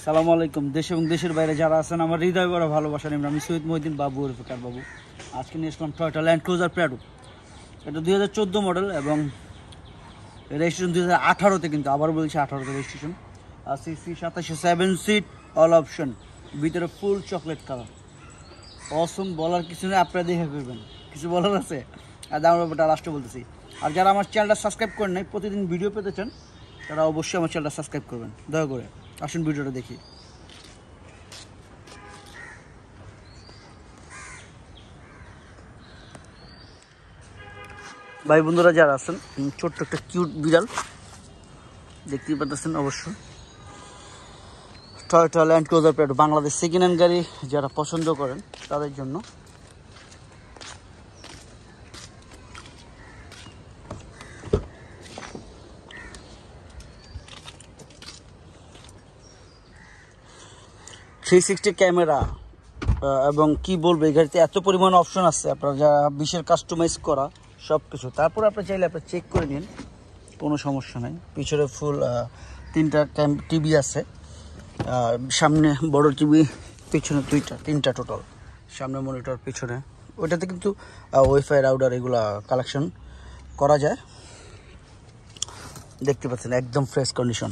সালামু আলাইকুম। দেশ এবং দেশের বাইরে যারা আছেন আমার হৃদয় বড় ভালোবাসা নেবেন। আমি সৈয়দ মহিউদ্দিন বাবু ওরফে কার বাবু। আজকে নিয়ে আসলাম টয়োটা ল্যান্ড ক্রুজার প্রাডো। এটা 2014 মডেল এবং রেজিস্ট্রেশন 2018-তে, কিন্তু আবার বলছি 18-তে রেজিস্ট্রেশন। আর সিসি 2700, 7 সিট, অল অপশন, ভিতরে ফুল চকলেট কালার। অসম বলার কিছু নেই, আপনারা দেখে করবেন। কিছু বলার আছে? আর দাম ব্যাপারটা লাস্টে বলতেছি। আর যারা আমার চ্যানেলটা সাবস্ক্রাইব করেন নাই, প্রতিদিন ভিডিও পেতে চান, তারা অবশ্যই আমার চ্যানেলটা সাবস্ক্রাইব করবেন দয়া করে। আসুন ভিডিওটা দেখি। ভাই বন্ধুরা যারা আছেন, ছোট্ট একটা কিউট বিড়াল দেখতেই পাচ্ছেন। অবশ্যই Toyota land cruiser Prado Bangladesh second hand গাড়ি যারা পছন্দ করেন তাদের জন্য। থ্রি 360 ক্যামেরা এবং কি বলবো, এই গাড়িতে এত পরিমাণ অপশন আছে আপনার, যা বিশের কাস্টমাইজ করা সব কিছু। তারপর আপনি চাইলে আপনি চেক করে নিন, কোনো সমস্যা নাই। পিছনে ফুল 3টা টিভি আছে, সামনে বড় টিভি, পিছনে 3টা টোটাল। সামনে মনিটর, পিছনে ওইটাতে কিন্তু ওয়াইফাই রাউটার এগুলা কালেকশন করা যায়। দেখতে পাচ্ছেন একদম ফ্রেশ কন্ডিশন,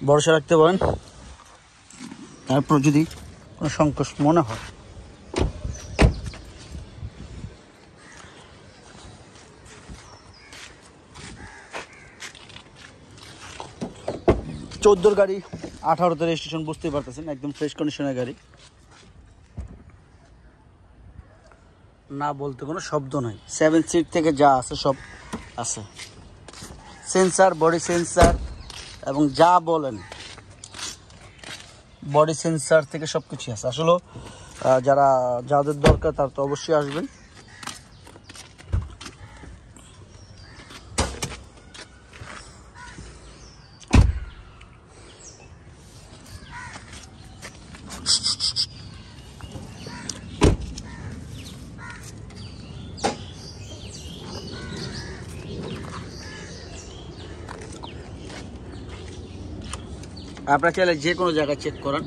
ভরসা রাখতে পারেন। তারপর যদি কোনো সংকোচ মনে হয়, চোদ্দোর গাড়ি, 18-তে রেজিস্ট্রেশন, বুঝতেই পারতেছেন একদম ফ্রেশ কন্ডিশনের গাড়ি। না বলতে কোনো শব্দ নাই। 7 সিট থেকে যা আছে সব আছে, সেন্সার, বডি সেন্সার এবং যা বলেন বডি সেন্সার থেকে সব কিছুই আছে। আসলে যাদের দরকার তার তো অবশ্যই আসবেন। আপনারা চাইলে যে কোনো জায়গায় চেক করান,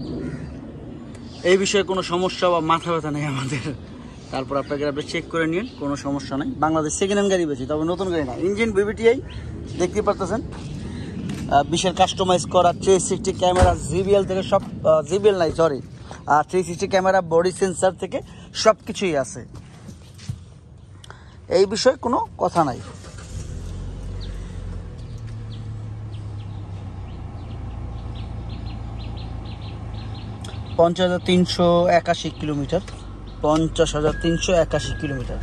এই বিষয়ে কোনো সমস্যা বা মাথা ব্যথা নেই আমাদের। তারপর আপনাকে আপনি চেক করে নিন, কোনো সমস্যা নেই। বাংলাদেশ সেকেন্ড হ্যান্ড গাড়ি বেশি, তবে নতুন গাড়ি না। ইঞ্জিন বিবিটিআই দেখতে পারতেছেন, বিশের কাস্টমাইজ করা। 360 ক্যামেরা, জিবিএল থেকে সব, জিবিএল নাই সরি, 360 ক্যামেরা, বডি সেন্সার থেকে সব কিছুই আছে। এই বিষয়ে কোনো কথা নাই। $50,381 কিলোমিটার, 50,381 কিলোমিটার।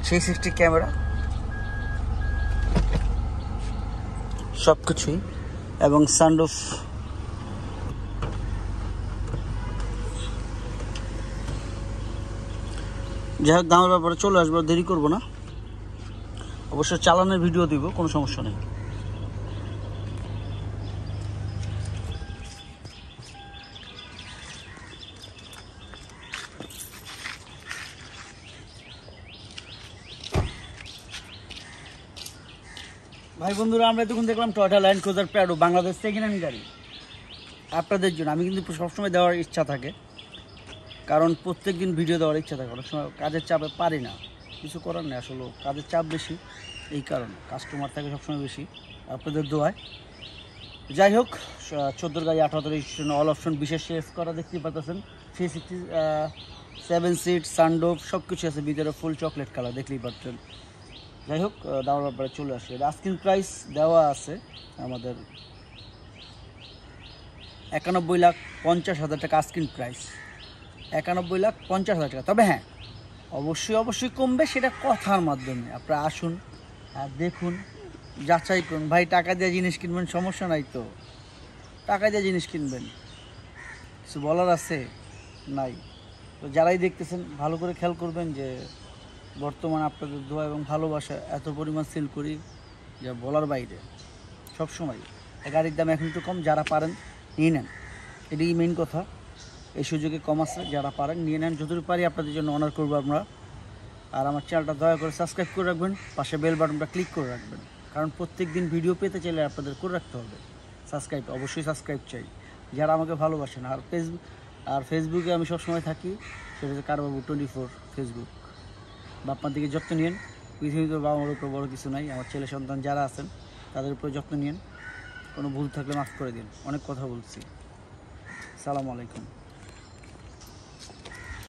360 ক্যামেরা সব কিছুই, এবং সানরুফ। যাই হোক, দামের ব্যাপারে চলে আসবো, দেরি করবো না। অবশ্যই চালানোর ভিডিও দিব, কোনো সমস্যা নেই। ভাই বন্ধুরা, আমরা তখন দেখলাম Toyota land cruiser Prado Bangladesh second hand গাড়ি আপনাদের জন্য। আমি কিন্তু সবসময় দেওয়ার ইচ্ছা থাকে, কারণ প্রত্যেক দিন ভিডিও দেওয়ার ইচ্ছা থাকে। অনেক সময় কাজের চাপে পারি না, কিছু করার নেই। আসলে কাজের চাপ বেশি, এই কারণে কাস্টমার থাকে সবসময় বেশি, আপনাদের দোয়ায়। যাই হোক, 14 গাড়ি, 18 রেজিস্ট্রেশন, অল অপশন, বিশেষ শেষ করা দেখতেই পাচ্ছেন। 360, 7 সিট, সানরুফ সব কিছু আছে, ভিতরে ফুল চকলেট কালার দেখতেই পাচ্ছেন। যাই হোক, দামের ব্যাপারে চলে আসে। আস্কিং প্রাইস দেওয়া আছে আমাদের 91,50,000 টাকা আস্কিং প্রাইস, 91,50,000 টাকা। তবে হ্যাঁ, অবশ্যই কমবে, সেটা কথার মাধ্যমে। আপনারা আসুন আর দেখুন, যাচাই করুন। ভাই টাকা দিয়ে জিনিস কিনবেন, সমস্যা নাই তো, টাকা দিয়ে জিনিস কিনবেন। কিছু বলার আছে? নাই। তো যারাই দেখতেছেন ভালো করে খেয়াল করবেন যে বর্তমানে আপনাদের দোয়া এবং ভালোবাসা এত পরিমাণ সেল করি যা বলার বাইরে। সবসময় গাড়ির দাম এখন একটু কম, যারা পারেন নিয়ে নেন, এটাই মেইন কথা। এই সুযোগে কম আছে, যারা পারেন নিয়ে নেন। যতটুকু পারি আপনাদের জন্য অনার করবো আমরা। আর আমার চ্যানেলটা দয়া করে সাবস্ক্রাইব করে রাখবেন, পাশে বেল বাটনটা ক্লিক করে রাখবেন, কারণ প্রত্যেক দিন ভিডিও পেতে চাইলে আপনাদের করে রাখতে হবে। সাবস্ক্রাইব, অবশ্যই সাবস্ক্রাইব চাই যারা আমাকে ভালোবাসেন। আর ফেসবুকে আমি সবসময় থাকি, সেটা হচ্ছে কারবাবু 24 ফেসবুক। বাপমার দিকে যত্ন নিন। পৃথিবীতে বাবা মার উপর বড় কিছু নাই। আমার ছেলে সন্তান যারা আছেন তাদের উপর যত্ন নিন। কোনো ভুল থাকলে মাফ করে দিন। অনেক কথা বলছি। সালামু আলাইকুম।